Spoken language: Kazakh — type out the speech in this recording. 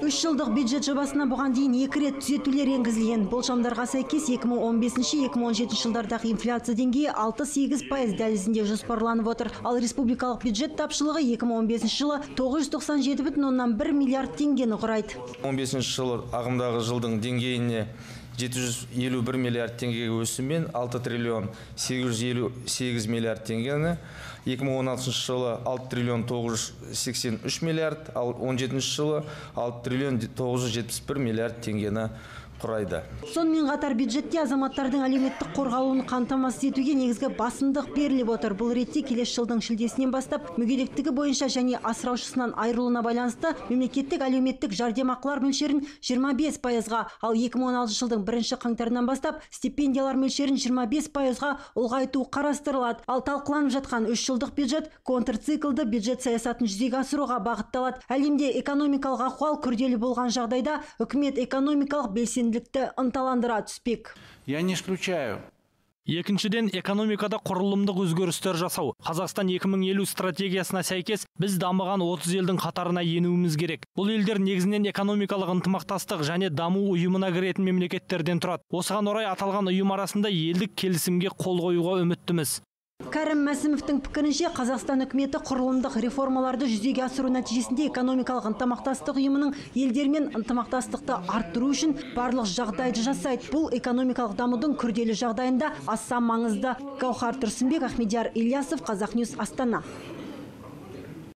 3 жылдық бюджет жобасына бұған дейін 2 рет түзетулер енгізілген. Болжамдарға сәйкес 2015-2017 жылдардағы инфляция деңгейі 6-8% дәлізінде жоспарланып отыр. Ал республикалық бюджет тапшылығы 2015 жылы 997,1 миллиард теңгені құрайды. 15 жылы ағымдағы жылдың деңгейіне 751 миллиард теңгеге өсіммен 6 триллион 858 миллиард теңгені, 2016 жылы 6 триллион 983 миллиард, ал 17 жылы 6 триллион 971 миллиард теңгені құрайды. Сонымен қатар бюджетте азаматтардың әлеуметтік қорғалуын қамтамасыз етуге негізгі басымдық беріліп отыр. Бұл ретте келесі жылдың шілдесінен бастап мүгедектігі бойынша және асыраушысынан айырылуына байланысты мемлекеттік әлеуметтік жәрдемақылар мөлшерін 25%-ға, ал 2016 жылдың 1 қаңтарынан бастап стипендиялар мөлшерін 25%-ға ұлғайту қарастырылады. Ал талқыланып жатқан 3 жылдық бюджет контрциклді бюджет саясатын жүзеге асыруға бағытталады. Әлемде экономикалық ахуал күрделі болған жағдайда үкімет экономикалық белсенділікті ынталандыра түспек. Я не исключаю. Екіншіден, экономикада құрылымдық өзгерістер жасау. Қазақстан 2050 стратегиясына сәйкес біз дамыған 30 елдің қатарына енуіміз керек. Бұл елдер негізінен экономикалық ынтымақтастық және даму ұйымына кіретін мемлекеттерден тұрады. Осыған орай аталған ұйым арасында елдік келісімге қол қоюға үміттіміз. Кәрім Мәсімовтің пікірінше, Қазақстан үкіметі құрылымдық реформаларды жүзеге асыру нәтижесінде экономикалық ынтымақтастық ұйымының елдермен ынтымақтастықты арттыру үшін барлық жағдайды жасайды. Бұл экономикалық дамудың күрделі жағдайында аса маңызды. Гаухар Тұрсынбек, Ахмедияр Ильясов, Қазақньюс, Астана.